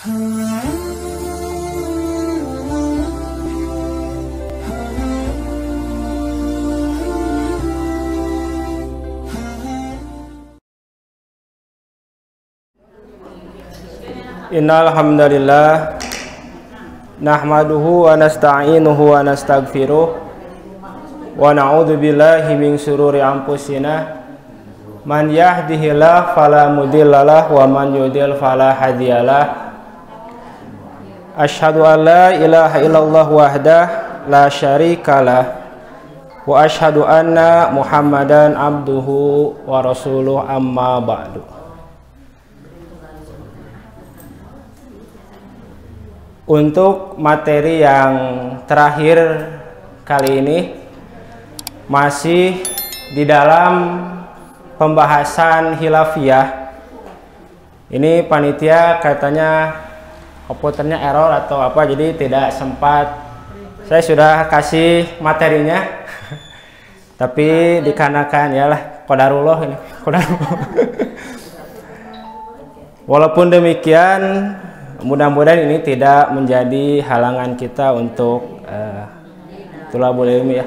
Innal hamdalillah nahmaduhu wa nasta'inuhu wa nastaghfiruh wa na'udzu billahi min syururi anfusina man yahdihillahu fala mudhillalah wa man yudhlil fala hadiyalah. Asyhadu an la ilaha illallah wahdah la syarikalah wa asyhadu anna Muhammadan abduhu wa rasuluh, amma ba'du. Untuk materi yang terakhir kali ini masih di dalam pembahasan khilafiyah. Ini panitia katanya komputernya error atau apa, jadi tidak sempat. Saya sudah kasih materinya tapi dikarenakan yalah qadarullah ini, qadarullah. Walaupun demikian, mudah-mudahan ini tidak menjadi halangan kita untuk thalabul ilmi ya.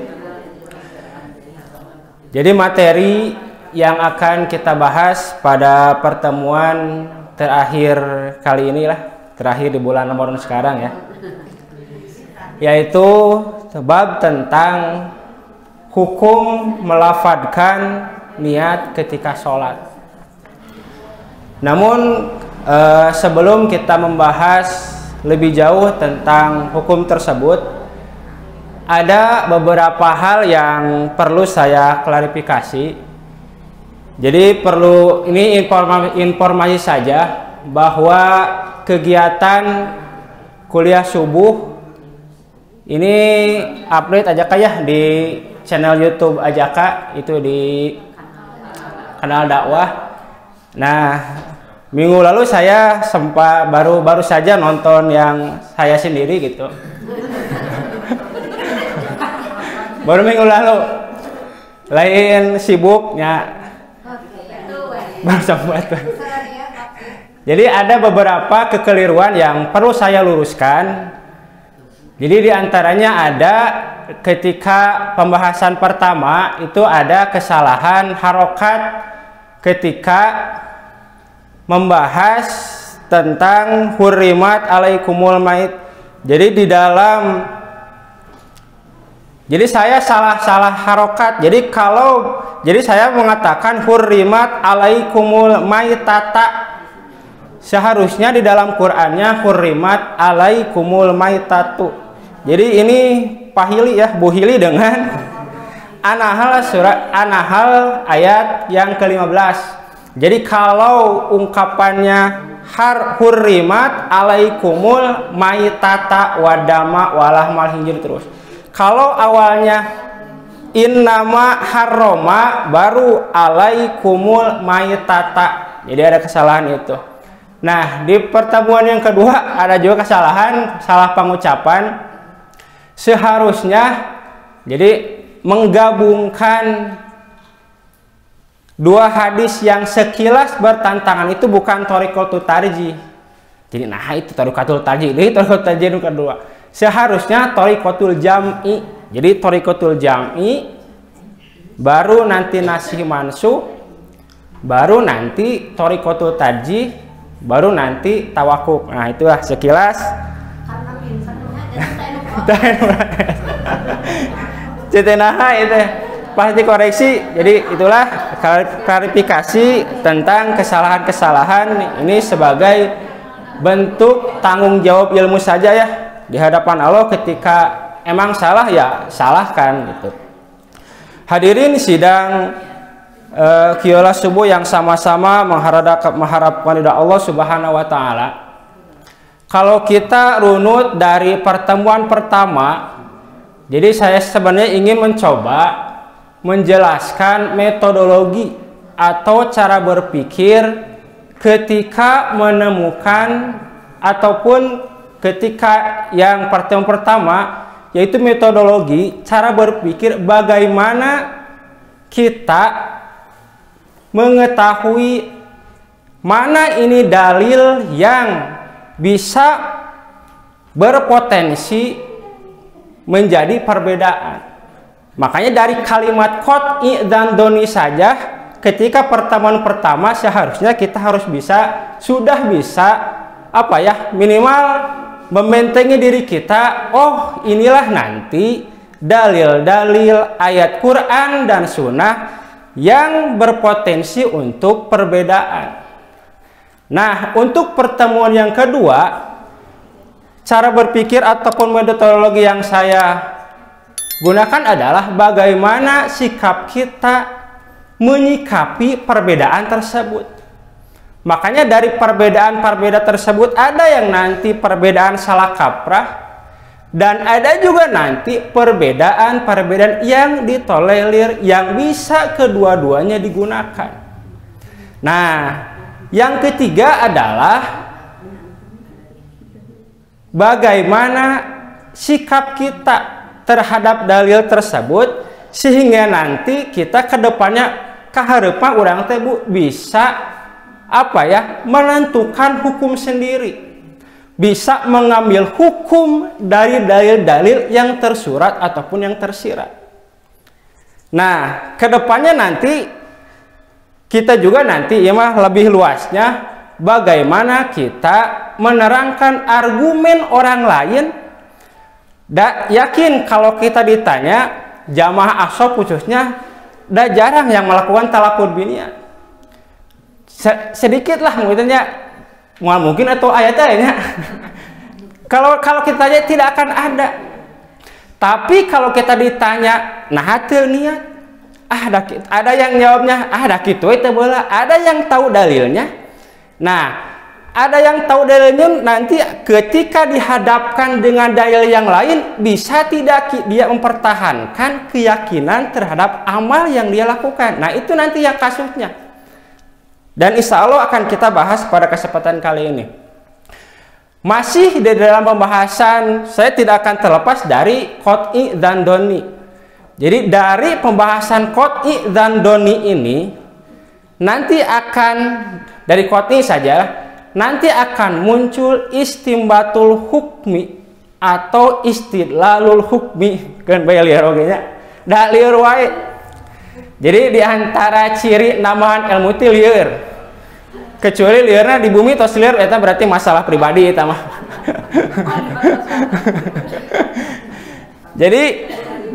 Jadi materi yang akan kita bahas pada pertemuan terakhir kali ini lah, terakhir di bulan Ramadan sekarang ya, yaitu bab tentang hukum melafadzkan niat ketika sholat. Namun sebelum kita membahas lebih jauh tentang hukum tersebut, ada beberapa hal yang perlu saya klarifikasi. Jadi perlu ini informasi saja bahwa kegiatan kuliah subuh ini update Ajaka ya di channel YouTube Ajaka, itu di kanal dakwah. Nah, minggu lalu saya sempat baru saja nonton yang saya sendiri gitu. Baru minggu lalu, lain sibuknya baru sempat. Jadi ada beberapa kekeliruan yang perlu saya luruskan. Jadi diantaranya ada ketika pembahasan pertama itu ada kesalahan harokat ketika membahas tentang hurrimat alaikumul mait. Jadi saya salah harokat. Jadi saya mengatakan hurrimat alaikumul maitata. Seharusnya di dalam Qur'annya hurrimat alaikumul maitatu. Jadi ini pahili ya, buhili dengan An-Nahl surat An-Nahl ayat yang ke-15. Jadi kalau ungkapannya hurrimat alaikumul maitata wadama walahmal hinjir terus. Kalau awalnya innama harroma baru alaikumul maitata. Jadi ada kesalahan itu. Nah, di pertemuan yang kedua ada juga kesalahan, salah pengucapan. Seharusnya jadi menggabungkan dua hadis yang sekilas bertentangan itu bukan thariqatul tarjih. Jadi nah itu thariqatul tarjih, ini thariqatul tarjih yang kedua. Seharusnya thariqatul jam'i. Jadi thariqatul jam'i baru nanti nasih mansukh, baru nanti thariqatul tarjih, baru nanti tawakuf. Nah, itulah sekilas. Cetenaha itu pasti koreksi. Jadi itulah klarifikasi tentang kesalahan-kesalahan ini sebagai bentuk tanggung jawab ilmu saja ya di hadapan Allah. Ketika emang salah ya salahkan gitu. Hadirin sidang qiyamah subuh yang sama-sama mengharapkan ridha Allah Subhanahu wa taala. Kalau kita runut dari pertemuan pertama, jadi saya sebenarnya ingin mencoba menjelaskan metodologi atau cara berpikir ketika menemukan ataupun ketika yang pertemuan pertama, yaitu metodologi cara berpikir bagaimana kita mengetahui mana ini dalil yang bisa berpotensi menjadi perbedaan. Makanya dari kalimat qat'i dan doni saja, ketika pertemuan pertama seharusnya kita harus sudah bisa apa ya, minimal membentengi diri kita. Oh, inilah nanti dalil-dalil ayat Quran dan Sunnah yang berpotensi untuk perbedaan. Nah, untuk pertemuan yang kedua, cara berpikir ataupun metodologi yang saya gunakan adalah bagaimana sikap kita menyikapi perbedaan tersebut. Makanya dari perbedaan-perbedaan tersebut ada yang nanti perbedaan salah kaprah, dan ada juga nanti perbedaan-perbedaan yang ditolerir, yang bisa kedua-duanya digunakan. Nah, yang ketiga adalah bagaimana sikap kita terhadap dalil tersebut, sehingga nanti kita ke depannya kahareupan urang teh Bu bisa apa ya, menentukan hukum sendiri, bisa mengambil hukum dari dalil-dalil yang tersurat ataupun yang tersirat. Nah, kedepannya nanti kita juga nanti ya mah lebih luasnya bagaimana kita menerangkan argumen orang lain. Yakin kalau kita ditanya, jamaah ashab khususnya jarang yang melakukan talaqul biniat. Sedikitlah mungkin atau ayat-ayatnya. Kalau kita tanya tidak akan ada. Tapi kalau kita ditanya, nah hati niat, ada yang jawabnya, dah kitu itu bola. Ada yang tahu dalilnya. Nah, ada yang tahu dalilnya, nanti ketika dihadapkan dengan dalil yang lain, bisa tidak dia mempertahankan keyakinan terhadap amal yang dia lakukan. Nah, itu nanti yang kasusnya. Dan insya Allah akan kita bahas pada kesempatan kali ini. Masih di dalam pembahasan, saya tidak akan terlepas dari qat'i dan doni. Jadi dari pembahasan qat'i dan doni ini, nanti akan dari qat'i saja, nanti akan muncul istimbatul hukmi atau istidlalul hukmi, kan bae lieur oge nya. Da lieur wae. Jadi diantara ciri namaan ilmu teh lieur. Kecuali liurna di bumi tos lieur eta berarti masalah pribadi eta mah. Jadi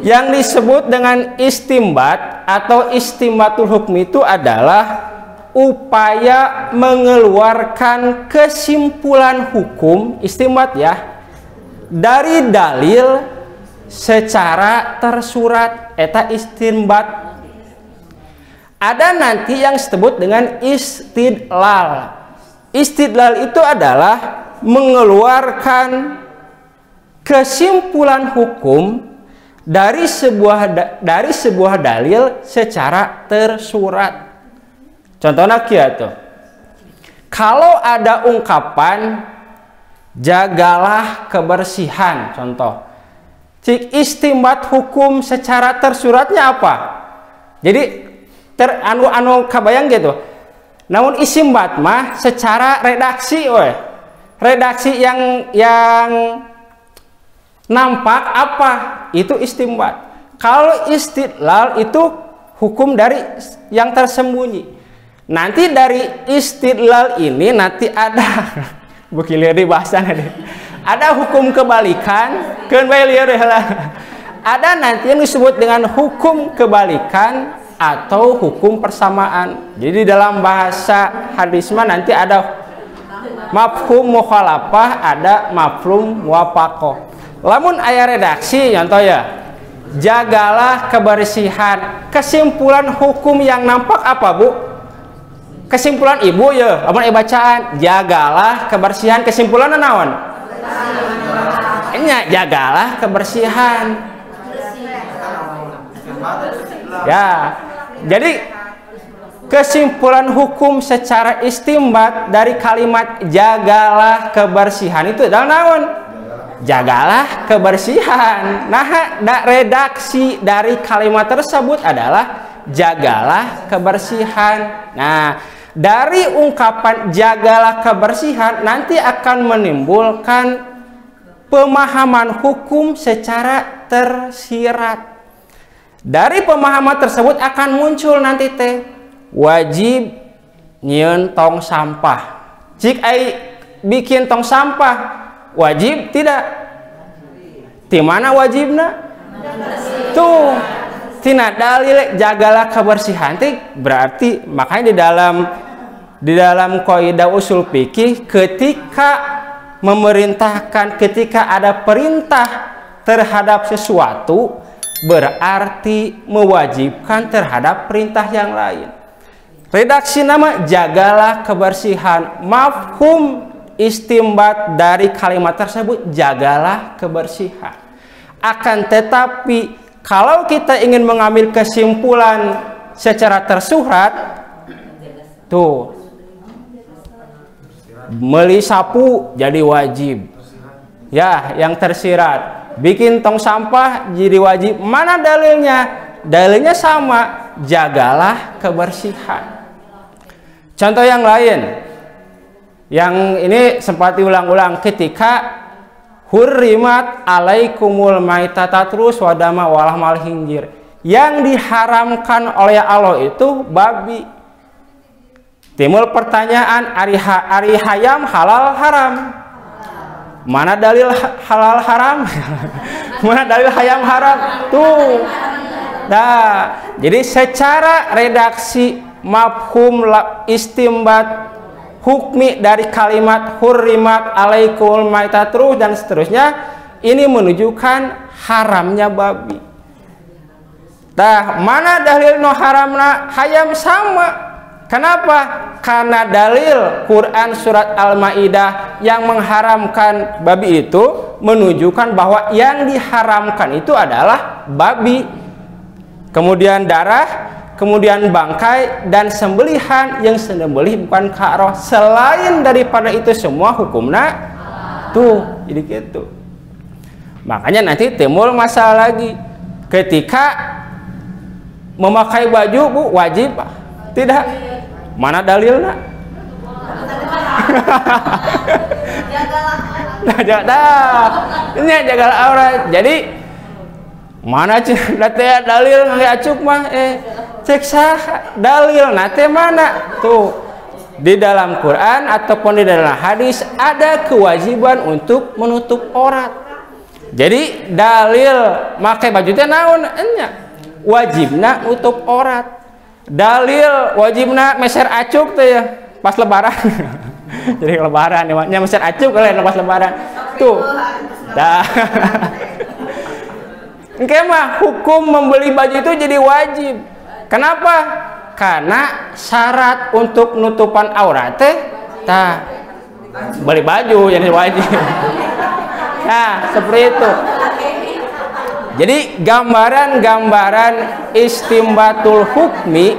yang disebut dengan istimbat atau istimbatul hukmi itu adalah upaya mengeluarkan kesimpulan hukum, istimbat ya, dari dalil secara tersurat, eta istimbat. Ada nanti yang disebut dengan istidlal. Istidlal itu adalah mengeluarkan kesimpulan hukum dari sebuah dalil secara tersurat. Contohnya kieu, kalau ada ungkapan jagalah kebersihan, contoh, cik istimbat hukum secara tersuratnya apa? Jadi anu kabayang gitu. Namun istimbat mah secara redaksi, redaksi yang nampak apa? Itu istimbat. Kalau istidlal itu hukum dari yang tersembunyi. Nanti dari istidlal ini nanti ada bukilir di bahasan ada hukum kebalikan, ada nanti yang disebut dengan hukum kebalikan atau hukum persamaan. Jadi dalam bahasa hadis mah nanti ada mafhum mukhalafah, ada mafhum muwafaqah. Lamun aya redaksi contoh ya, jagalah kebersihan. Kesimpulan hukum yang nampak apa, Bu? Kesimpulan ibu ya, amun bacaan jagalah kebersihan, kesimpulan naon? Nya jagalah kebersihan. Ya. Jadi kesimpulan hukum secara istimbat dari kalimat jagalah kebersihan itu adalah naon? Jagalah kebersihan. Nah, redaksi dari kalimat tersebut adalah jagalah kebersihan. Nah, dari ungkapan jagalah kebersihan nanti akan menimbulkan pemahaman hukum secara tersirat. Dari pemahaman tersebut akan muncul nanti teh wajib nyieun tong sampah. Jika bikin tong sampah wajib tidak? Di mana wajibna? Tuh, tina dalil jagalah kebersihan berarti makanya di dalam kaidah usul fikih ketika memerintahkan, ketika ada perintah terhadap sesuatu berarti mewajibkan terhadap perintah yang lain. Redaksi nama jagalah kebersihan, mafhum istimbat dari kalimat tersebut jagalah kebersihan. Akan tetapi kalau kita ingin mengambil kesimpulan secara tersurat, tuh meli sapu jadi wajib ya, yang tersirat. Bikin tong sampah jadi wajib. Mana dalilnya? Dalilnya sama, jagalah kebersihan. Contoh yang lain, yang ini sempat diulang-ulang, ketika hurrimat alaikumul maitata terus wadama walahmal khinzir, yang diharamkan oleh Allah itu babi. Timbul pertanyaan, ari hayam halal haram? Mana dalil halal haram? Mana dalil hayam haram? Tuh. Nah, jadi secara redaksi mafhum istimbat hukmi dari kalimat hurrimat alaikumul maitatu dan seterusnya ini menunjukkan haramnya babi. Nah, mana dalil no haramna hayam sama? Kenapa? Karena dalil Quran surat Al-Maidah yang mengharamkan babi itu menunjukkan bahwa yang diharamkan itu adalah babi, kemudian darah, kemudian bangkai dan sembelihan yang sembelih bukan ka'roh. Selain daripada itu semua hukumnya tuh jadi gitu. Makanya nanti timbul masalah lagi ketika memakai baju bu wajib tidak? Mana dalilnya? Ini jagalah aurat. Jadi mana nate dalil ngacuk mah cek sah dalil nate mana tuh di dalam Quran ataupun di dalam hadis ada kewajiban untuk menutup aurat. Jadi dalil pakai baju teh naon enya wajibna nutup aurat. Dalil wajibna meser acuk tuh ya pas lebaran. Jadi lebaran ya meser acuk kalian pas lebaran tuh dah. Oke mah hukum membeli baju itu jadi wajib. Kenapa? Karena syarat untuk nutupan aurat teh tah beli baju jadi wajib. Nah seperti itu. Jadi gambaran istimbatul hukmi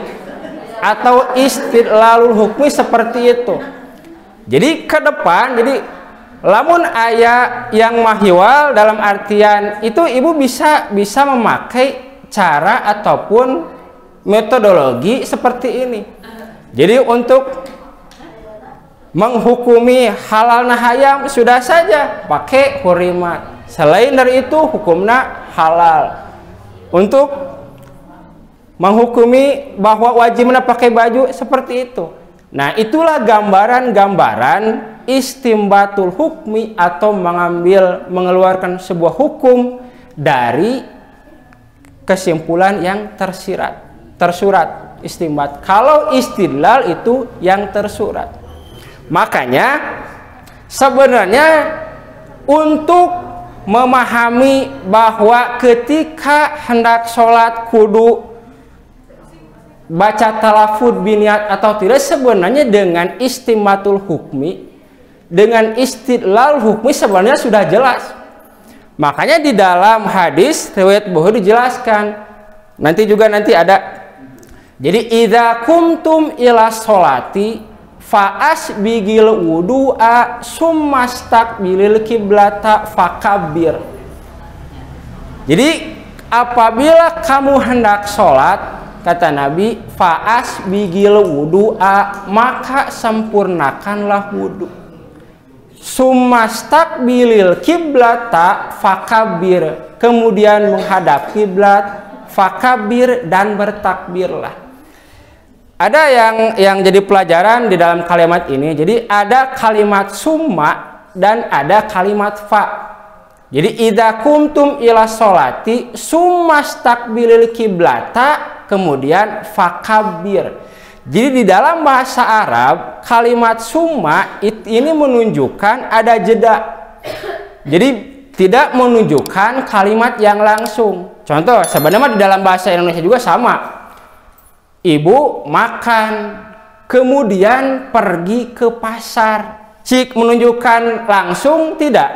atau istidlalul hukmi seperti itu. Jadi ke depan, jadi lamun aya yang mahwal dalam artian itu ibu bisa memakai cara ataupun metodologi seperti ini. Jadi untuk menghukumi halal nahayam sudah saja pakai hurimat. Selain dari itu hukumnya halal. Untuk menghukumi bahwa wajibnya pakai baju seperti itu. Nah, itulah gambaran-gambaran istimbatul hukmi atau mengeluarkan sebuah hukum dari kesimpulan yang tersurat istimbat. Kalau istidlal itu yang tersurat. Makanya sebenarnya untuk memahami bahwa ketika hendak sholat kudu baca talafud biniat atau tidak, sebenarnya dengan istimbatul hukmi, dengan istidlal hukmi sebenarnya sudah jelas. Makanya di dalam hadis riwayat Bukhari dijelaskan, nanti ada. Jadi idza kumtum ila sholati fa'as bigil wudu'a summastaqbilil kiblata fakabbir. Jadi apabila kamu hendak sholat kata Nabi, faas bigil wudu'a, maka sempurnakanlah wudu. Sumastakbilil kiblata fakabir, kemudian menghadap kiblat, fakabir, dan bertakbirlah. Ada yang jadi pelajaran di dalam kalimat ini. Jadi ada kalimat summa dan ada kalimat fa. Jadi idza kumtum ila sholati sumastakbilil kiblata, kemudian fakabir. Jadi di dalam bahasa Arab kalimat summa ini menunjukkan ada jeda. Jadi tidak menunjukkan kalimat yang langsung. Contoh sebenarnya di dalam bahasa Indonesia juga sama. Ibu makan, kemudian pergi ke pasar. Cik menunjukkan langsung tidak?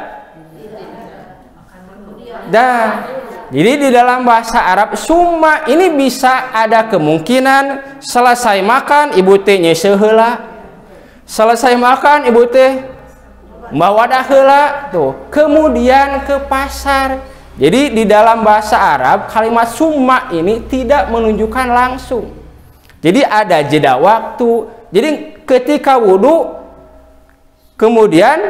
Dah. Jadi di dalam bahasa Arab summa ini bisa ada kemungkinan selesai makan ibu teh nyese heula. Selesai makan ibu teh bawa dah heula tuh. Kemudian ke pasar. Jadi di dalam bahasa Arab kalimat summa ini tidak menunjukkan langsung. Jadi ada jeda waktu. Jadi ketika wudu kemudian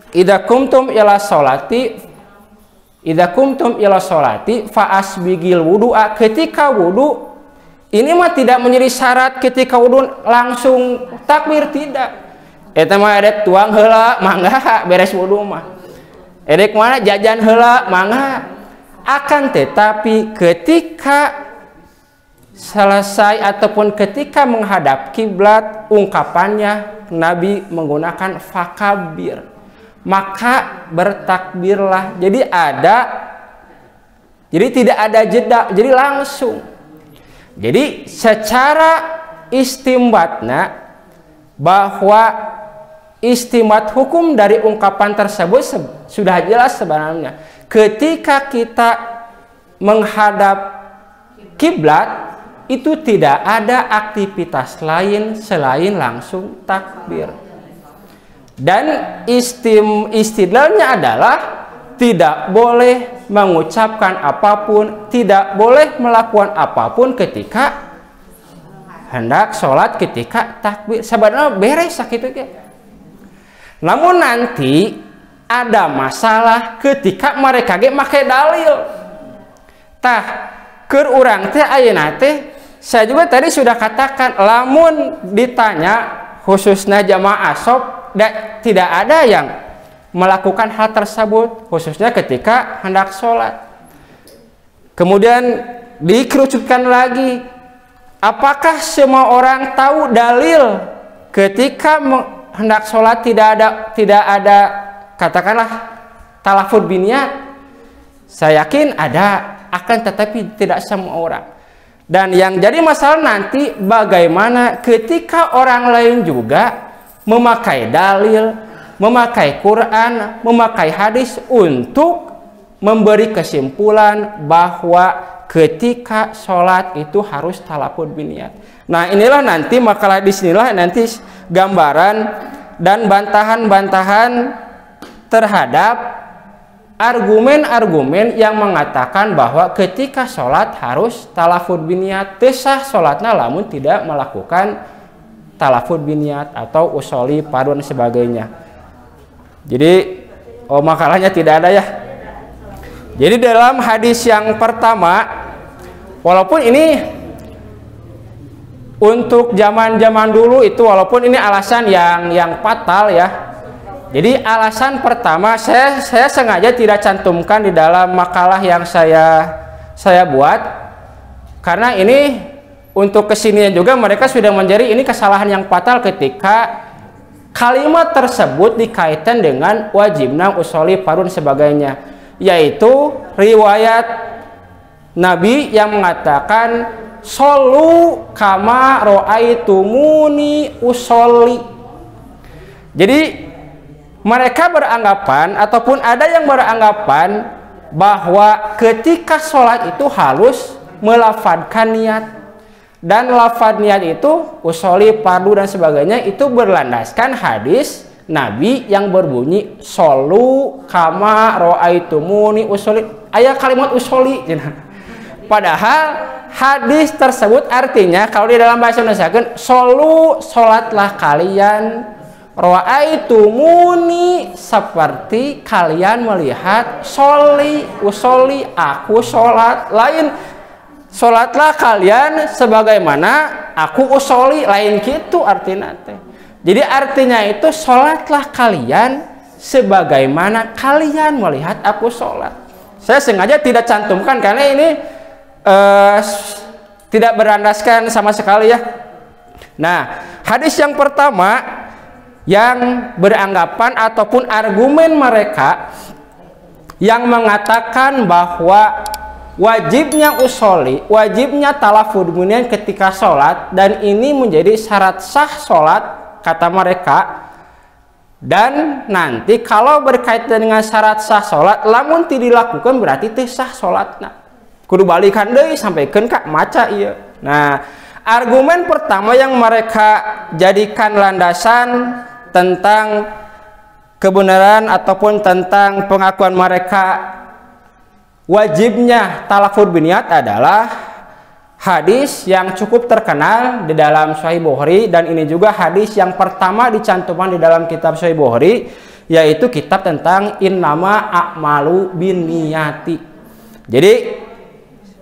idza kumtum ila sholati fa'asbigil wudu'a, ketika wudu ini mah tidak menjadi syarat ketika wudu langsung takbir, tidak. Eta mah edek tuang heula mangga beres wudu mah. Edek mana jajan heula mangga. Akan tetapi ketika selesai ataupun ketika menghadap kiblat, ungkapannya Nabi menggunakan fakabir, maka bertakbirlah. Jadi tidak ada jeda, jadi langsung. Jadi secara istimbatna, bahwa istimbat hukum dari ungkapan tersebut sudah jelas sebenarnya. Ketika kita menghadap kiblat itu tidak ada aktivitas lain selain langsung takbir. Dan istidlalnya adalah tidak boleh mengucapkan apapun, tidak boleh melakukan apapun ketika hendak sholat, ketika takbir. Sebenarnya beres sakitu ge. Namun nanti ada masalah ketika mereka ge make dalil. Tah keur urang teh ayeuna teh saya juga tadi sudah katakan, lamun ditanya khususnya jamaah asob tidak ada yang melakukan hal tersebut, khususnya ketika hendak sholat. Kemudian dikerucutkan lagi, apakah semua orang tahu dalil ketika hendak sholat tidak ada katakanlah talafud biniat? Saya yakin ada, akan tetapi tidak semua orang. Dan yang jadi masalah nanti bagaimana ketika orang lain juga memakai dalil, memakai Quran, memakai hadis untuk memberi kesimpulan bahwa ketika sholat itu harus talafud biniat. Nah inilah nanti makalah di sinilah nanti gambaran dan bantahan-bantahan terhadap argumen-argumen yang mengatakan bahwa ketika sholat harus talafud biniat, tesah sholatnya lamun tidak melakukan talafud biniat atau usoli padu dan sebagainya. Jadi makalahnya tidak ada ya. Jadi dalam hadis yang pertama, walaupun ini untuk zaman-zaman dulu itu walaupun ini alasan yang fatal ya. Jadi alasan pertama saya sengaja tidak cantumkan di dalam makalah yang saya buat karena ini untuk kesinian juga mereka sudah menjadi ini kesalahan yang fatal ketika kalimat tersebut dikaitkan dengan wajibna usoli farun sebagainya, yaitu riwayat Nabi yang mengatakan shollu kama ro'aitumuni usolli. Jadi mereka beranggapan ataupun ada yang beranggapan bahwa ketika sholat itu harus melafadzkan niat, dan lafadz niat itu usoli fardu dan sebagainya itu berlandaskan hadis Nabi yang berbunyi shollu kama ro'aitumuni usoli, ayat kalimat usoli. Padahal hadis tersebut artinya kalau di dalam bahasa Indonesia kan sholatlah kalian ra'aitumuni seperti kalian melihat usolli aku sholat, lain sholatlah kalian sebagaimana aku usolli, lain gitu artinya teh. Jadi artinya itu sholatlah kalian sebagaimana kalian melihat aku sholat. Saya sengaja tidak cantumkan karena ini tidak berlandaskan sama sekali ya. Nah, hadis yang pertama yang beranggapan ataupun argumen mereka yang mengatakan bahwa wajibnya usolli, wajibnya talafud ketika sholat, dan ini menjadi syarat sah sholat kata mereka. Dan nanti kalau berkaitan dengan syarat sah sholat, lamun tidak dilakukan berarti teh sah sholatna. Kudu balikan deui sampaikan kak maca iya. Nah, argumen pertama yang mereka jadikan landasan tentang kebenaran ataupun tentang pengakuan mereka wajibnya talafud biniat adalah hadis yang cukup terkenal di dalam Sahih Bukhari, dan ini juga hadis yang pertama dicantumkan di dalam kitab Sahih Bukhari, yaitu kitab tentang innama a'malu binniyati. Jadi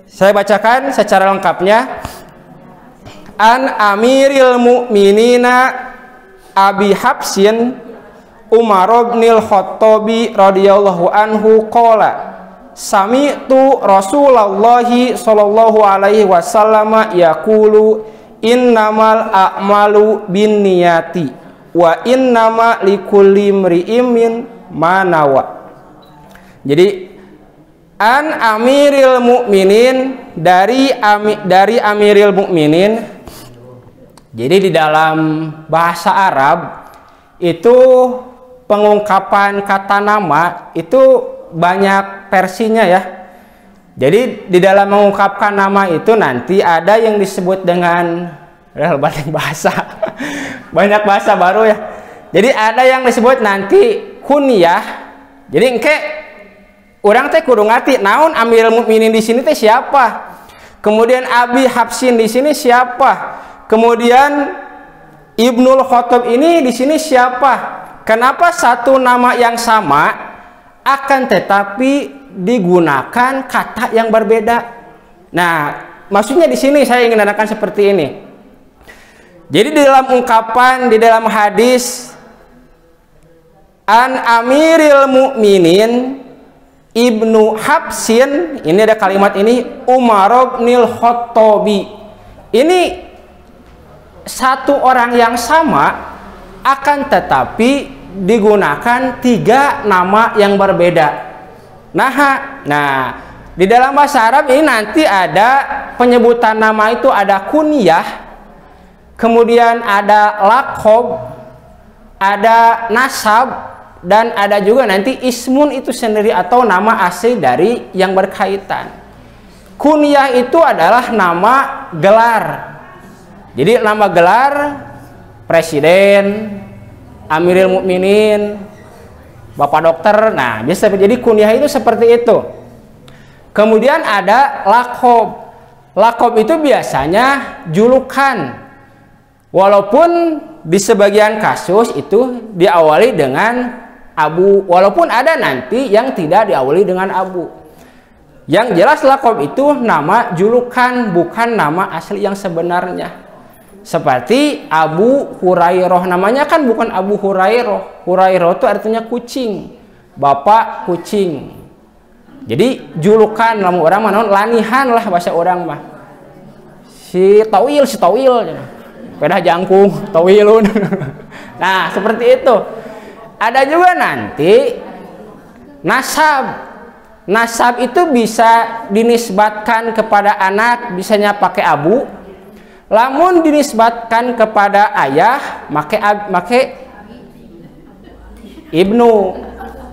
saya bacakan secara lengkapnya. An Amiril Mu'minina Abi Habsin Umar bin Khattabi radhiyallahu anhu qala sami'tu Rasulullah sallallahu alaihi wasallam yaqulu innamal a'malu binniyati wa innama likulli imri'in ma nawa. Jadi an Amiril Mukminin, dari Amiril Mukminin. Jadi di dalam bahasa Arab itu pengungkapan kata nama itu banyak versinya ya. Jadi di dalam mengungkapkan nama itu nanti ada yang disebut dengan banyak bahasa banyak bahasa baru ya. Jadi ada yang disebut nanti kunyah. Jadi engke orang teh kudu ngerti naon Amirul Mukminin di sini teh siapa, kemudian Abi Habsin di sini siapa, kemudian Ibnul Khattab ini di sini siapa. Kenapa satu nama yang sama akan tetapi digunakan kata yang berbeda? Nah, maksudnya di sini saya ingin menerangkan seperti ini. Jadi di dalam ungkapan di dalam hadis an Amiril Mukminin Ibnu Habsin, ini ada kalimat ini Umar bin Khattabi. Ini satu orang yang sama akan tetapi digunakan tiga nama yang berbeda. Nah, di dalam bahasa Arab ini nanti ada penyebutan nama itu ada kunyah, kemudian ada laqab, ada nasab, dan ada juga nanti ismun itu sendiri atau nama asli dari yang berkaitan. Kunyah itu adalah nama gelar. Jadi nama gelar presiden, Amirul Mukminin, bapak dokter. Nah, biasa jadi kunyah itu seperti itu. Kemudian ada laqab. Laqab itu biasanya julukan. Walaupun di sebagian kasus itu diawali dengan Abu, walaupun ada nanti yang tidak diawali dengan Abu. Yang jelas laqab itu nama julukan, bukan nama asli yang sebenarnya. Seperti Abu Hurairah, namanya kan bukan Abu Hurairah. Hurairah itu artinya kucing, bapak kucing. Jadi julukan lamun orang mah lanihan lah bahasa orang mah. Si Tawil, pedah jangkung, Tawilun. Nah, seperti itu. Ada juga nanti nasab. Nasab itu bisa dinisbatkan kepada anak, bisanya pakai abu. Lamun dinisbatkan kepada ayah, make ibnu.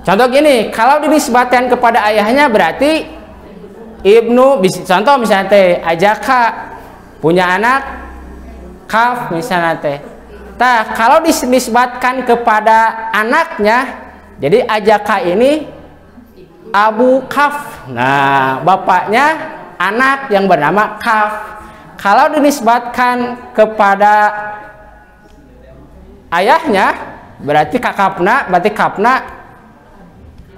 Contoh gini, kalau dinisbatkan kepada ayahnya berarti ibnu. Contoh misalnya teh Ajaka punya anak Kaf misalnya teh. Nah, kalau dinisbatkan kepada anaknya, jadi Ajaka ini Abu Kaf. Nah, bapaknya anak yang bernama Kaf. Kalau dinisbatkan kepada ayahnya berarti kakapna, berarti kapna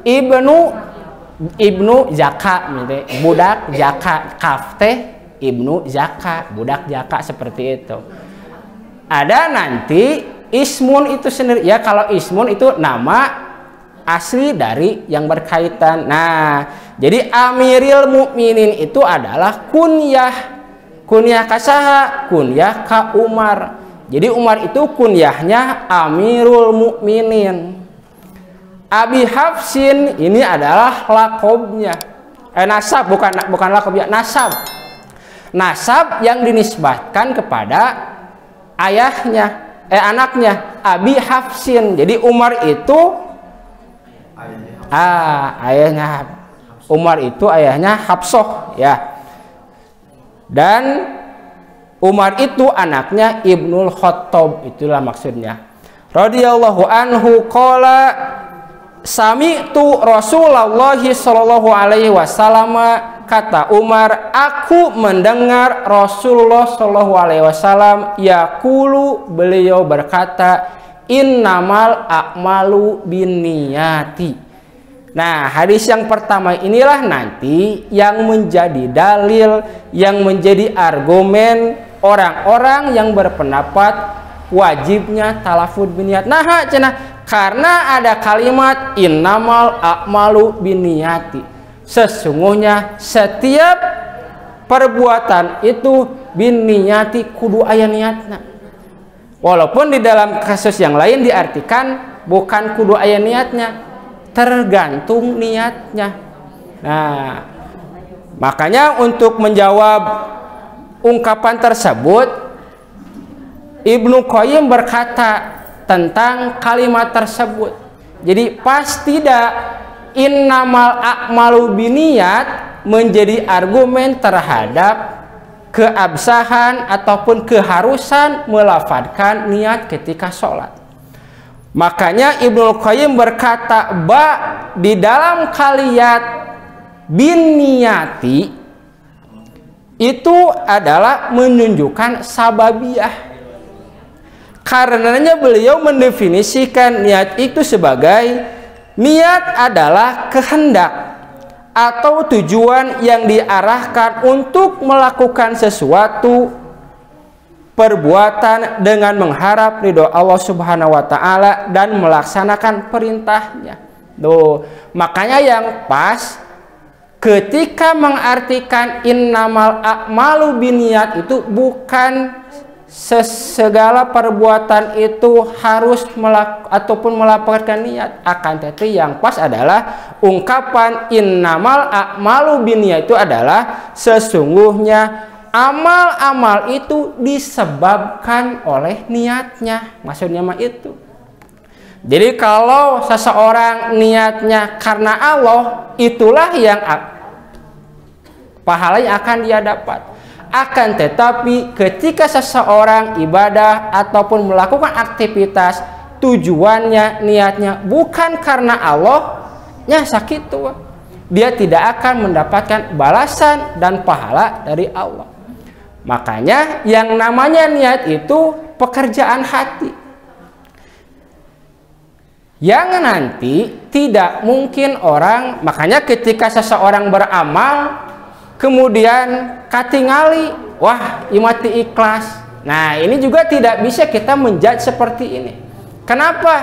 ibnu Zaka, budak Zaka. Kaf teh ibnu Zaka, budak Zaka, seperti itu. Ada nanti ismun itu sendiri ya, kalau ismun itu nama asli dari yang berkaitan. Nah, jadi Amiril Mukminin itu adalah kunyah. Kunyah kasaha? Kunyah ka Umar. Jadi Umar itu kunyahnya Amirul Mukminin. Abi Hafsin ini adalah lakobnya. Nasab, bukan lakobnya, nasab. Nasab yang dinisbatkan kepada ayahnya, anaknya Abi Hafsin. Jadi Umar itu ayahnya Umar itu ayahnya Hafsah ya. Dan Umar itu anaknya Ibnul Khattab, itulah maksudnya. Radhiyallahu anhu qala sami'tu Rasulullah sallallahu alaihi wasallam, kata Umar, aku mendengar Rasulullah sallallahu alaihi wasallam yaqulu, beliau berkata, innamal a'malu binniyati. Nah, hadis yang pertama inilah nanti yang menjadi dalil, yang menjadi argumen orang-orang yang berpendapat wajibnya talafud biniyat. Nah, cenah, karena ada kalimat innamal a'malu binniyati. Sesungguhnya setiap perbuatan itu binniyati kudu aya niatna. Walaupun di dalam kasus yang lain diartikan bukan kudu aya niatnya, tergantung niatnya. Nah, makanya untuk menjawab ungkapan tersebut Ibnu Qayyim berkata tentang kalimat tersebut. Jadi pas tidak innamal a'malu biniyat menjadi argumen terhadap keabsahan ataupun keharusan melafadzkan niat ketika sholat. Makanya Ibnu Qayyim berkata, di dalam kalimat bin niyati itu adalah menunjukkan sababiyah. Karenanya beliau mendefinisikan niat itu sebagai niat adalah kehendak atau tujuan yang diarahkan untuk melakukan sesuatu perbuatan dengan mengharap ridho Allah Subhanahu wa taala dan melaksanakan perintahnya. Tuh, makanya yang pas ketika mengartikan innamal a'malu binniyat itu bukan segala perbuatan itu harus melaporkan niat, akan tetapi yang pas adalah ungkapan innamal a'malu binniyat itu adalah sesungguhnya amal-amal itu disebabkan oleh niatnya, maksudnya mah itu. Jadi kalau seseorang niatnya karena Allah, itulah yang pahalanya akan dia dapat. Akan tetapi ketika seseorang ibadah ataupun melakukan aktivitas tujuannya, niatnya bukan karena Allah, nya sakit tuh, dia tidak akan mendapatkan balasan dan pahala dari Allah. Makanya yang namanya niat itu pekerjaan hati, yang nanti tidak mungkin orang, makanya ketika seseorang beramal kemudian katingali, wah imati ikhlas. Nah, ini juga tidak bisa kita menjudge seperti ini. Kenapa?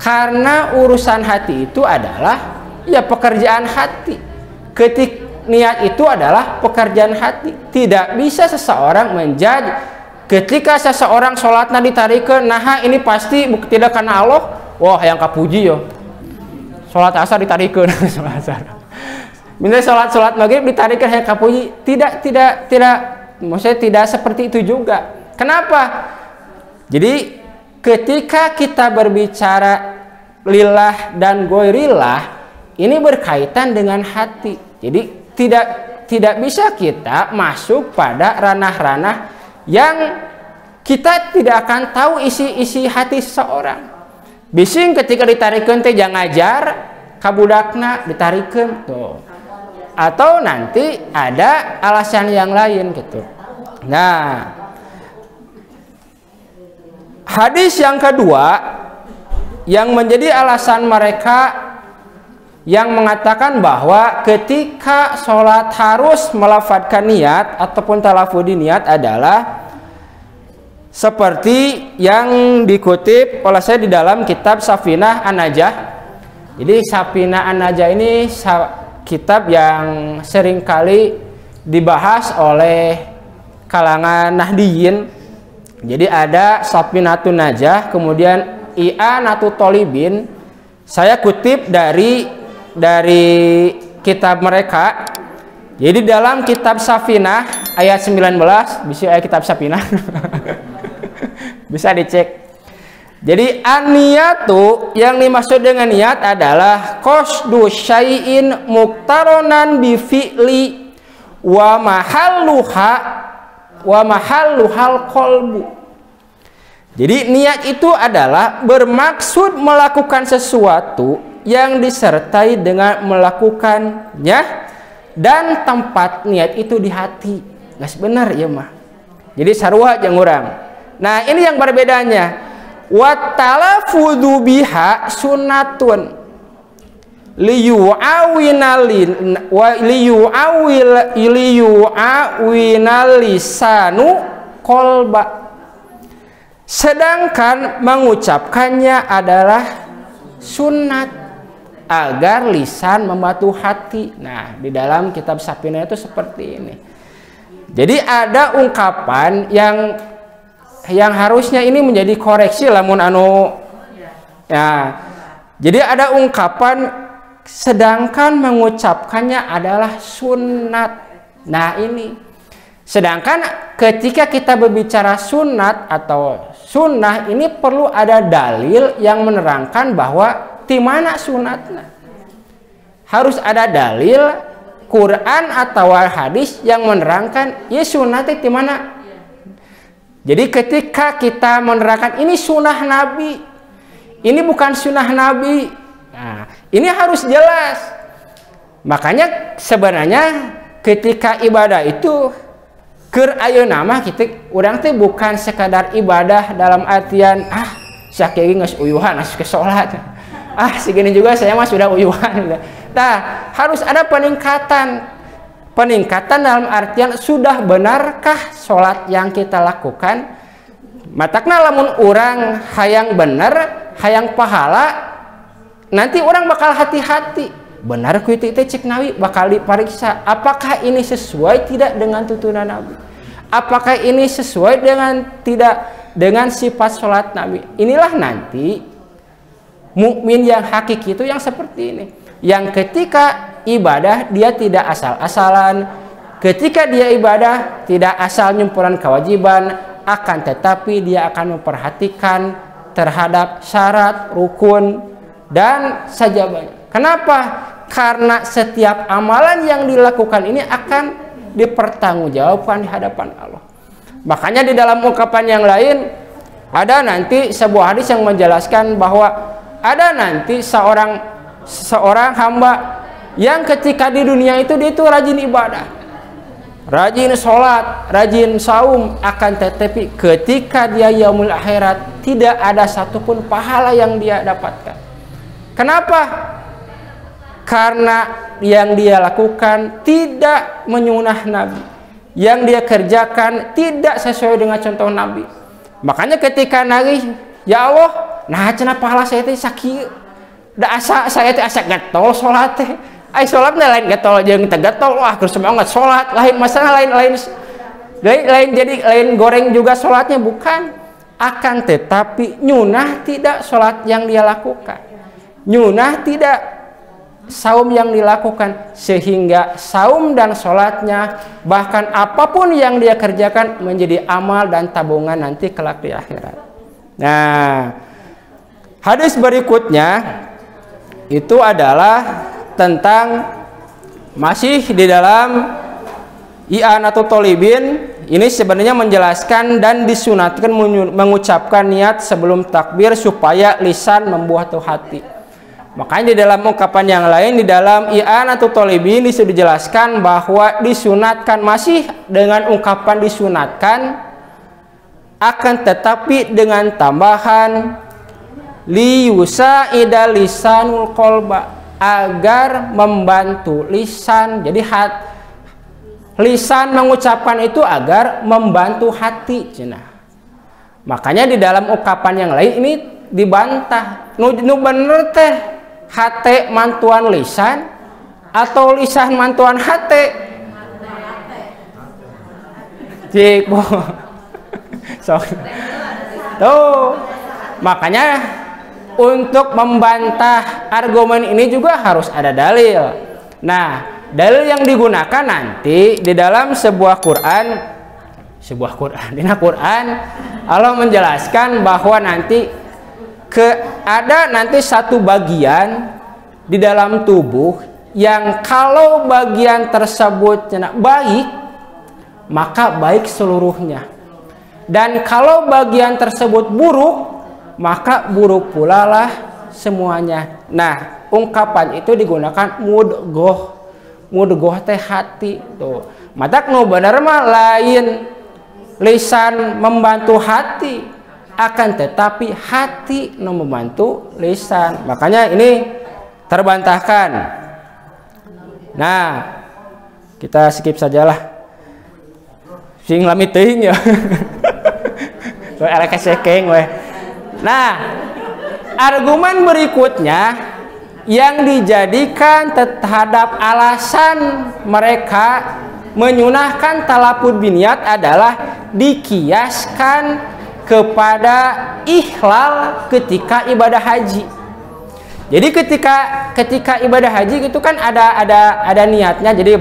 Karena urusan hati itu adalah ya pekerjaan hati. Ketika niat itu adalah pekerjaan hati. Tidak bisa seseorang menjudge ketika seseorang sholatnya ditarikeun, nah ini pasti tidak karena Allah. Wah, yang kapuji yo. Sholat asar ditarikeun, sholat asar. Misalnya sholat maghrib ditarikeun yang kapuji. Tidak, maksudnya tidak seperti itu juga. Kenapa? Jadi ketika kita berbicara lillah dan goirillah, ini berkaitan dengan hati. Jadi tidak bisa kita masuk pada ranah-ranah yang kita tidak akan tahu isi hati seseorang. Bising ketika ditarikeun teh jangan ngajar kabudakna ditarikeun tuh. atau nanti ada alasan yang lain gitu. Nah, hadis yang kedua yang menjadi alasan mereka yang mengatakan bahwa ketika sholat harus melafadzkan niat ataupun talafudz niat adalah seperti yang dikutip oleh saya di dalam kitab Safinah An-Najah. Jadi Safinah An-Najah ini kitab yang seringkali dibahas oleh kalangan Nahdiyin. Jadi ada Safinatun Najah, kemudian I'anatul Thalibin. Saya kutip dari kitab mereka. Jadi dalam kitab Safinah ayat 19, bisa ayat kitab Safinah. Bisa dicek. Jadi an-niyatu yang dimaksud dengan niat adalah qasdu syai'in muqtaronan bi fi'li wa mahalluhal qalbu. Jadi niat itu adalah bermaksud melakukan sesuatu yang disertai dengan melakukannya dan tempat niat itu di hati. Nggak benar ya mah. Jadi sarua jeung urang. Nah, ini yang berbedanya. Wa talafudzu biha sunnatun liyu'awwinal lisanu qalba. Sedangkan mengucapkannya adalah sunnat agar lisan membantu hati. Nah, di dalam kitab Safinah itu seperti ini. Jadi ada ungkapan yang harusnya ini menjadi koreksi lamun ya. Jadi ada ungkapan sedangkan mengucapkannya adalah sunnat. Nah, ini sedangkan ketika kita berbicara sunat atau sunnah ini perlu ada dalil yang menerangkan bahwa di mana sunatnya. Harus ada dalil Quran atau hadis yang menerangkan ya sunatnya di mana. Jadi ketika kita menerangkan ini sunnah Nabi, ini bukan sunnah Nabi. Nah, ini harus jelas. Makanya sebenarnya ketika ibadah itu keur ayeuna mah kita urang teh bukan sekadar ibadah dalam artian sakieu geus uyuhan asup ke salat. Segini juga saya mah sudah uyuhan. Nah, harus ada peningkatan dalam artian sudah benarkah sholat yang kita lakukan. Matakna lamun orang hayang bener, hayang pahala, nanti orang bakal hati-hati. Benar ku itu cek nawi bakal diperiksa. Apakah ini sesuai tidak dengan tuntunan Nabi? Apakah ini sesuai dengan sifat sholat Nabi? Inilah nanti mukmin yang hakiki itu yang seperti ini. Yang ketika ibadah dia tidak asal-asalan, ketika dia ibadah tidak asal nyempurnakan kewajiban, akan tetapi dia akan memperhatikan terhadap syarat, rukun dan sajabahnya. Kenapa? Karena setiap amalan yang dilakukan ini akan dipertanggungjawabkan di hadapan Allah. Makanya di dalam ungkapan yang lain ada nanti sebuah hadis yang menjelaskan bahwa ada nanti seorang hamba yang ketika di dunia itu dia itu rajin ibadah, rajin sholat, rajin saum, akan tetapi ketika dia yaumul akhirat tidak ada satupun pahala yang dia dapatkan. Kenapa? Karena yang dia lakukan tidak menyunah Nabi, yang dia kerjakan tidak sesuai dengan contoh Nabi. Makanya ketika nangis, ya Allah, nah cenah pahala saya teh sakieu. Da asa saya teh asa getol salat teh. Ai salatna lain getol jeung teu getol, wah keur semangat salat, lain masalah lain jadi lain goreng juga salatnya bukan. Akan tetapi nyunah tidak salat yang dia lakukan. Nyunah tidak saum yang dilakukan, sehingga saum dan salatnya bahkan apapun yang dia kerjakan menjadi amal dan tabungan nanti kelak di akhirat. Nah, hadis berikutnya itu adalah tentang masih di dalam I'anatul Thalibin. Ini sebenarnya menjelaskan dan disunatkan mengucapkan niat sebelum takbir supaya lisan membuat hati. Makanya di dalam ungkapan yang lain, di dalam I'anatul Thalibin dijelaskan bahwa disunatkan, masih dengan ungkapan disunatkan, akan tetapi dengan tambahan liyusa'ida lisanul qalba, agar membantu lisan. Jadi lisan mengucapkan itu agar membantu hati cenah. Makanya di dalam ungkapan yang lain ini dibantah, nu bener teh hate mantuan lisan atau lisan mantuan hate. Cik, so, tuh makanya untuk membantah argumen ini juga harus ada dalil. Nah, dalil yang digunakan nanti di dalam sebuah Quran, di Quran Allah menjelaskan bahwa nanti ada nanti satu bagian di dalam tubuh yang kalau bagian tersebut baik, maka baik seluruhnya, dan kalau bagian tersebut buruk, maka buruk pula lah semuanya. Nah, ungkapan itu digunakan mudgoh teh hati tuh. Matak nu bener mah lain lisan membantu hati, akan tetapi hati nu membantu lisan. Makanya ini terbantahkan. Nah, kita skip sajalah. Sing lami teuing ya. So elek sekeng we. Nah, argumen berikutnya yang dijadikan terhadap alasan mereka menyunahkan talafuz biniat adalah dikiaskan kepada ikhlal ketika ibadah haji. Jadi ketika ibadah haji itu kan ada niatnya. Jadi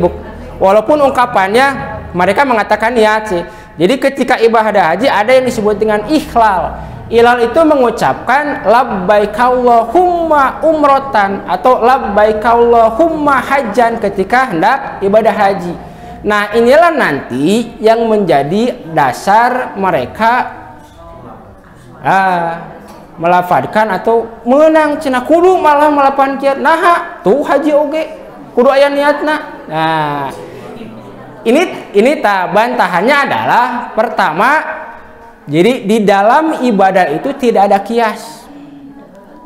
walaupun ungkapannya mereka mengatakan niat sih. Jadi ketika ibadah haji ada yang disebut dengan ikhlal. Ilal itu mengucapkan labbaikallahumma umrotan atau labbaikallahumma hajjan ketika hendak ibadah haji. Nah, inilah nanti yang menjadi dasar mereka melafadkan atau menang cenah kudu malah melapan kiat. Nah, tuh haji oge kudu aya niatna. Nah, ini bantahannya adalah pertama, jadi di dalam ibadah itu tidak ada kias.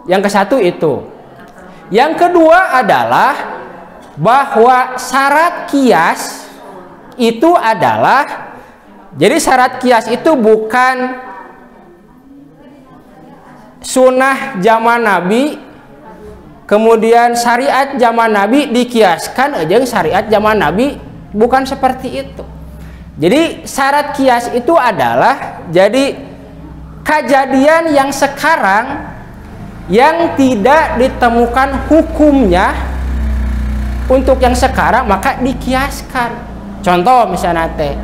Yang ke satu itu. Yang kedua adalah bahwa syarat kias itu adalah, jadi syarat kias itu bukan sunnah zaman Nabi kemudian syariat zaman Nabi dikiaskan aja syariat zaman Nabi, bukan seperti itu. Jadi syarat kias itu adalah jadi kejadian yang sekarang yang tidak ditemukan hukumnya untuk yang sekarang maka dikiaskan. Contoh misalnya teh,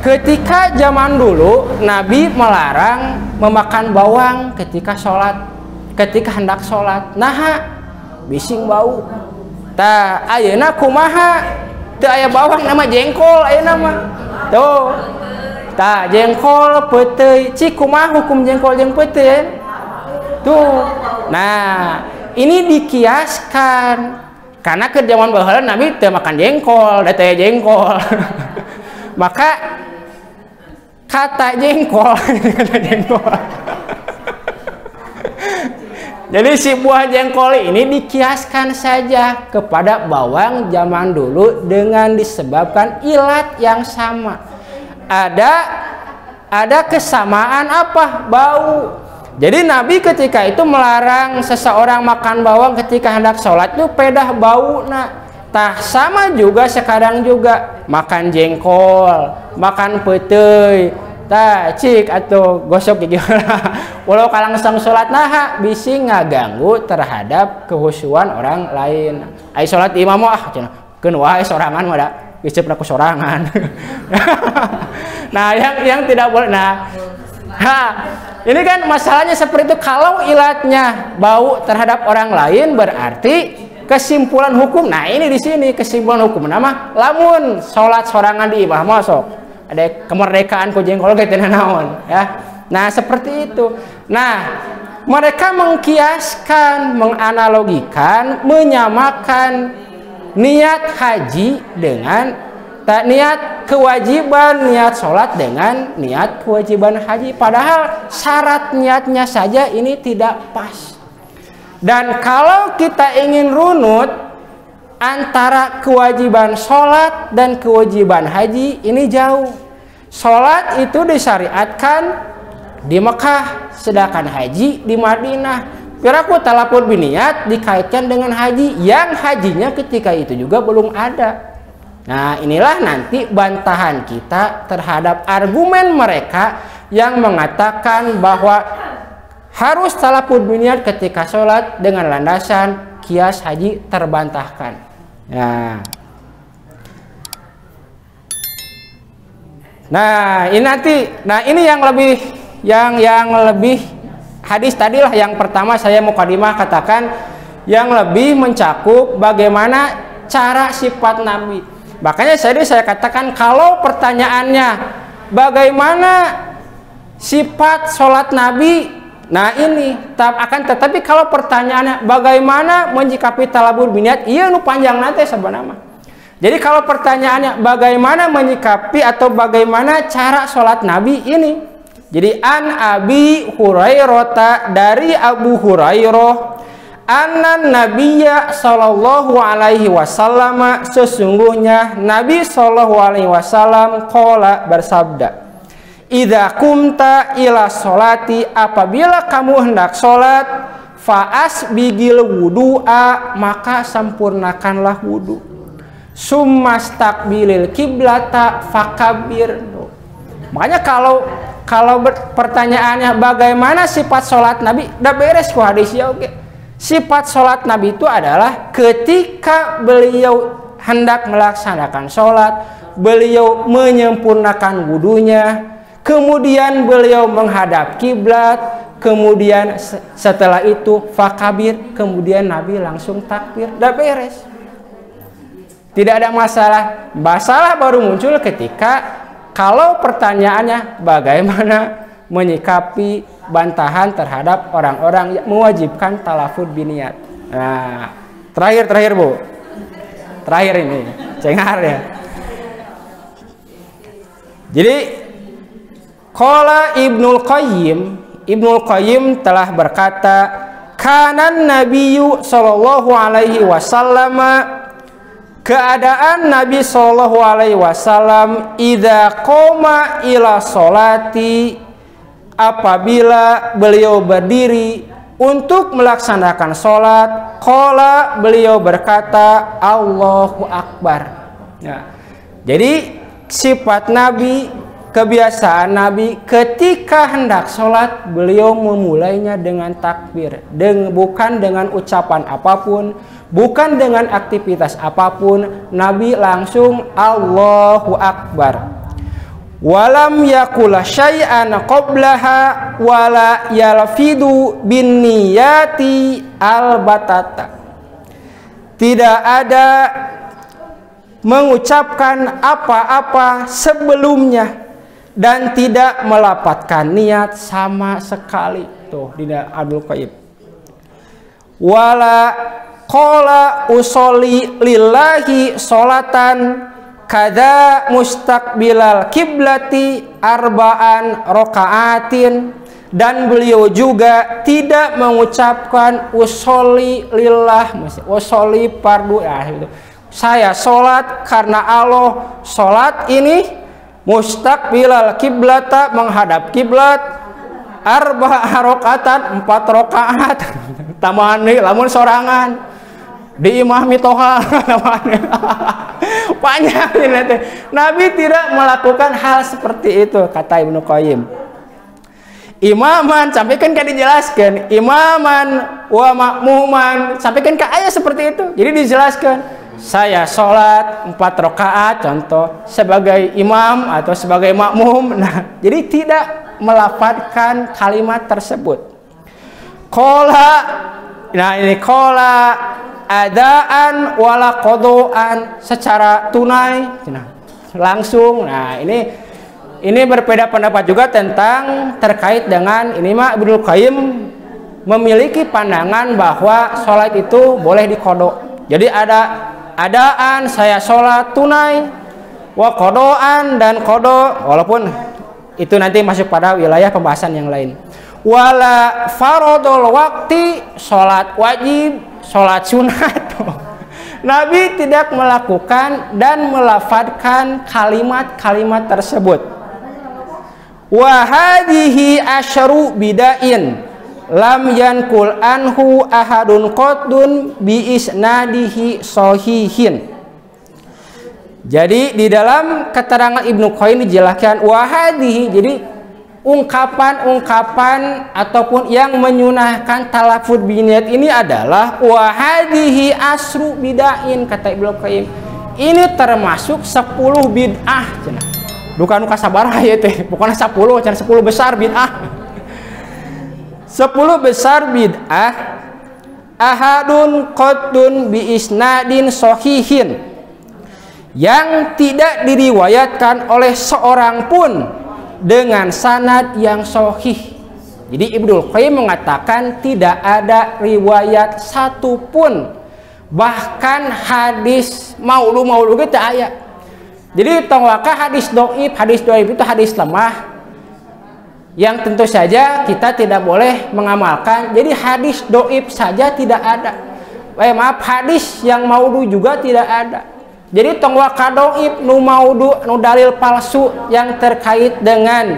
ketika zaman dulu Nabi melarang memakan bawang ketika sholat, ketika hendak sholat. Nah, bising bau. Tah ayeuna kumaha? Teu aya bawang nama jengkol ayeuna mah. Tuh. Tah jengkol peuteuy. Cik kumaha hukum jengkol jeung peuteuy? Tuh. Nah, ini dikiaskan. Karena ke zaman baheula Nabi teu makan jengkol, da teh jengkol. Maka kata jengkol, kata jengkol. Jadi si buah jengkol ini dikiaskan saja kepada bawang zaman dulu dengan disebabkan ilat yang sama. Ada kesamaan apa? Bau. Jadi Nabi ketika itu melarang seseorang makan bawang ketika hendak sholat itu pedah bau. Nah, tah sama juga sekarang juga makan jengkol, makan peuteuy. Tah cik atau gosok gigi walau kalangsang sholat nah bisi ngaganggu terhadap kehusuan orang lain. Ai sholat imam cenah keun wae sorangan mah da icep ku sorangan. Nah, yang tidak boleh. Nah, ini kan masalahnya seperti itu. Kalau ilatnya bau terhadap orang lain berarti kesimpulan hukum. Nah, ini di sini kesimpulan hukum nama lamun sholat sorangan di imam masuk ada kemerdekaan ku jengkol ge teh naon ya. Nah, seperti itu. Nah, mereka mengkiaskan, menganalogikan, menyamakan niat haji dengan niat kewajiban, niat sholat dengan niat kewajiban haji. Padahal syarat niatnya saja ini tidak pas. Dan kalau kita ingin runut antara kewajiban sholat dan kewajiban haji, ini jauh. Sholat itu disyariatkan di Mekah, sedangkan haji di Madinah. Piraku talapun biniat dikaitkan dengan haji, yang hajinya ketika itu juga belum ada. Nah, inilah nanti bantahan kita terhadap argumen mereka yang mengatakan bahwa harus talapun biniat ketika sholat dengan landasan kias haji terbantahkan. Nah, ini nanti, ini yang lebih hadis tadilah yang pertama saya mukadimah katakan yang lebih mencakup bagaimana cara sifat Nabi. Makanya saya katakan kalau pertanyaannya bagaimana sifat sholat Nabi, nah ini tetapi kalau pertanyaannya bagaimana menyikapi talabul biniat, iya nu panjang nanti sebenarnya. Jadi kalau pertanyaannya bagaimana menyikapi atau bagaimana cara sholat Nabi ini, jadi an Abi Hurairah, dari Abu Hurairah, anna Nabiyya sallallahu alaihi wasallam, sesungguhnya Nabi sallallahu alaihi wasallam qala, bersabda, idza kumta ila sholati, apabila kamu hendak sholat, faas bigil wudu'a, maka sempurnakanlah wudu, summastakbilil kiblata fakabir. Makanya kalau pertanyaannya bagaimana sifat sholat Nabi, udah beres ku hadisnya. Oke. Sifat sholat Nabi itu adalah ketika beliau hendak melaksanakan sholat, beliau menyempurnakan wudunya, kemudian beliau menghadap kiblat, kemudian setelah itu fakabir, kemudian Nabi langsung takbir, udah beres. Tidak ada masalah. Masalah baru muncul ketika kalau pertanyaannya bagaimana menyikapi bantahan terhadap orang-orang yang mewajibkan talafud biniat. Nah, terakhir Bu. Terakhir ini, cengar ya. Jadi qala Ibnul Qayyim telah berkata, kanan Nabiyyu sallallahu alaihi wasallam, keadaan Nabi Shallallahu Alaihi Wasallam idza qoma ila sholati, apabila beliau berdiri untuk melaksanakan sholat, qala, beliau berkata Allahu Akbar. Ya. Jadi sifat Nabi, kebiasaan Nabi ketika hendak sholat, beliau memulainya dengan takbir, bukan dengan ucapan apapun, bukan dengan aktivitas apapun. Nabi langsung Allahu Akbar. Walam yakula syai'an qablaha wala yalfidu bin niyati albatata. Tidak ada mengucapkan apa-apa sebelumnya dan tidak melapatkan niat sama sekali. Tuh, tidak Abdul Qayyim. Wala qala usolli lillahi sholatan kada mustaqbilal kiblati arba'an rokaatin, dan beliau juga tidak mengucapkan usolli lillah, usolli fardu, saya sholat karena Allah. Sholat ini mustaqbilal kiblata, menghadap kiblat, arba rokaatan, 4 rokaat, tamani lamun sorangan di imah mitoha panjang ini. Nabi tidak melakukan hal seperti itu, kata Ibnu Qayyim. Imaman, sampaikan kan dijelaskan, imaman wa makmuman, sampaikan ke ayat seperti itu. Jadi dijelaskan, saya sholat 4 rakaat contoh sebagai imam atau sebagai makmum. Nah, jadi tidak melafadzkan kalimat tersebut. Qala, nah ini qala adaan wala qadaan, secara tunai, nah, langsung. Nah, ini berbeda pendapat juga tentang terkait dengan ini mah Ibnu Qayyim memiliki pandangan bahwa sholat itu boleh dikodok. Jadi ada adaan saya sholat tunai, wa kodoan dan kodok, walaupun itu nanti masuk pada wilayah pembahasan yang lain. Wala farodol waktu, sholat wajib, sholat sunat. Nabi tidak melakukan dan melafadzkan kalimat-kalimat tersebut. Wa hadhihi asyru bidain lam yankul anhu ahadun qadun bi isnadihi sahihin. Jadi di dalam keterangan Ibnu Qayyim dijelaskan wahadihi, jadi ungkapan-ungkapan ataupun yang menyunahkan talafuz biniyat ini adalah wahadihi asru bidain, kata Ibnu Qayyim. Ini termasuk 10 bid'ah cenah. Bukan sabaraha ya teh, bukan 10, cenah 10 besar bid'ah. 10 besar bid'ah ahadun qadun bi isnadin sahihin, yang tidak diriwayatkan oleh seorang pun dengan sanad yang sahih. Jadi Ibnu Qayyim mengatakan tidak ada riwayat satupun, bahkan hadis maulu gitu aya. Jadi tongwaka hadis dhaif itu hadis lemah yang tentu saja kita tidak boleh mengamalkan. Jadi hadis dhaif saja tidak ada. Hadis yang maudhu juga tidak ada. Jadi tongwaka dhaif nu maudhu, nu dalil palsu yang terkait dengan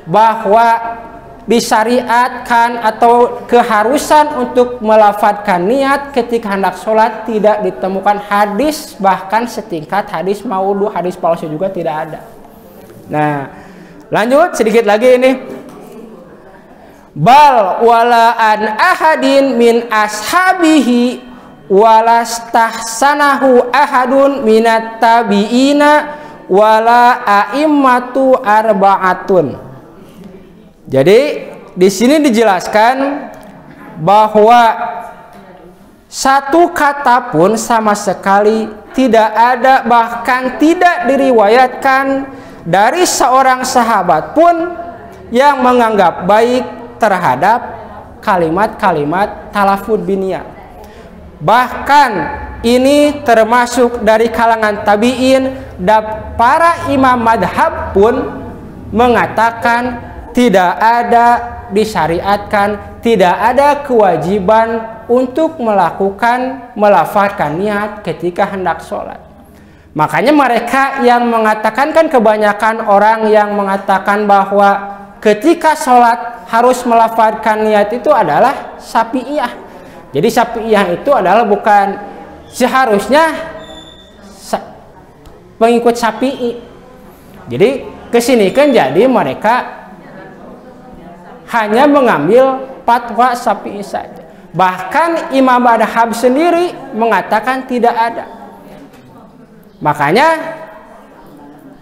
bahwa disyariatkan atau keharusan untuk melafadzkan niat ketika hendak sholat tidak ditemukan hadis, bahkan setingkat hadis maudhu, hadis palsu juga tidak ada. Nah, lanjut sedikit lagi ini. Bal wala an ahadin min ashabihi walastahsanahu ahadun minat tabi'ina wala a'immatu arba'atun. Jadi di sini dijelaskan bahwa satu kata pun sama sekali tidak ada, bahkan tidak diriwayatkan dari seorang sahabat pun yang menganggap baik terhadap kalimat-kalimat talafuz biniyat. Bahkan ini termasuk dari kalangan tabi'in, dan para imam madhab pun mengatakan tidak ada disyariatkan, tidak ada kewajiban untuk melafadzkan niat ketika hendak sholat. Makanya mereka yang mengatakan, kan kebanyakan orang yang mengatakan bahwa ketika sholat harus melafadzkan niat itu adalah Syafi'iyah. Jadi Syafi'iyah itu adalah bukan seharusnya pengikut Syafi'i. Jadi kesini kan jadi mereka hanya mengambil fatwa Syafi'i saja. Bahkan Imam Madhab sendiri mengatakan tidak ada. Makanya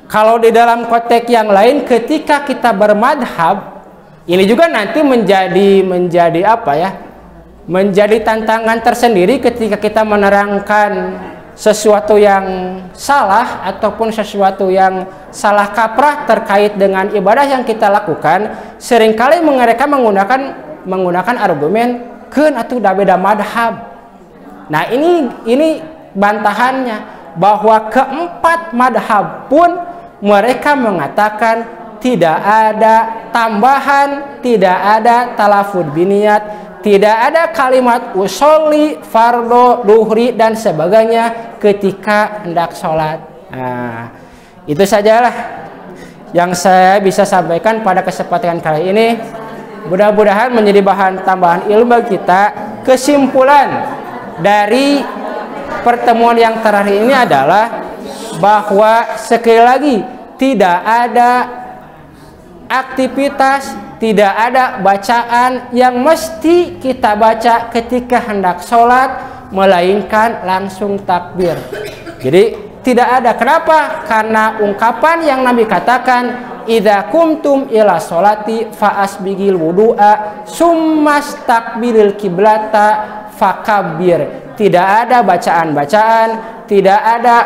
kalau di dalam konteks yang lain ketika kita bermadhab, ini juga nanti menjadi apa ya? Menjadi tantangan tersendiri ketika kita menerangkan sesuatu yang salah ataupun sesuatu yang salah kaprah terkait dengan ibadah yang kita lakukan. Seringkali mereka menggunakan argumen keun atuh da beda madhab. Nah, ini bantahannya bahwa keempat madhab pun mereka mengatakan tidak ada tambahan, tidak ada talafuz biniyat, tidak ada kalimat usolli, fardo, duhri dan sebagainya ketika hendak sholat. Nah, itu sajalah yang saya bisa sampaikan pada kesempatan kali ini. Mudah-mudahan menjadi bahan tambahan ilmu kita. Kesimpulan dari pertemuan yang terakhir ini adalah bahwa sekali lagi tidak ada aktivitas, tidak ada bacaan yang mesti kita baca ketika hendak sholat melainkan langsung takbir. Jadi tidak ada. Kenapa? Karena ungkapan yang Nabi katakan, idza kumtum ila sholati fa asbigil wudu'a summas takbiril kiblata fakabbir. Tidak ada bacaan-bacaan, tidak ada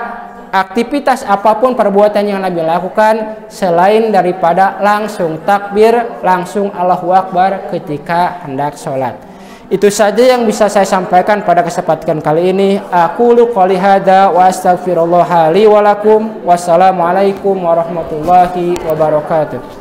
aktivitas apapun perbuatan yang Nabi lakukan selain daripada langsung takbir, langsung Allahu Akbar ketika hendak sholat. Itu saja yang bisa saya sampaikan pada kesempatan kali ini. Aqulu qouli hadza wa astaghfirullah li wa lakum. Wassalamualaikum warahmatullahi wabarakatuh.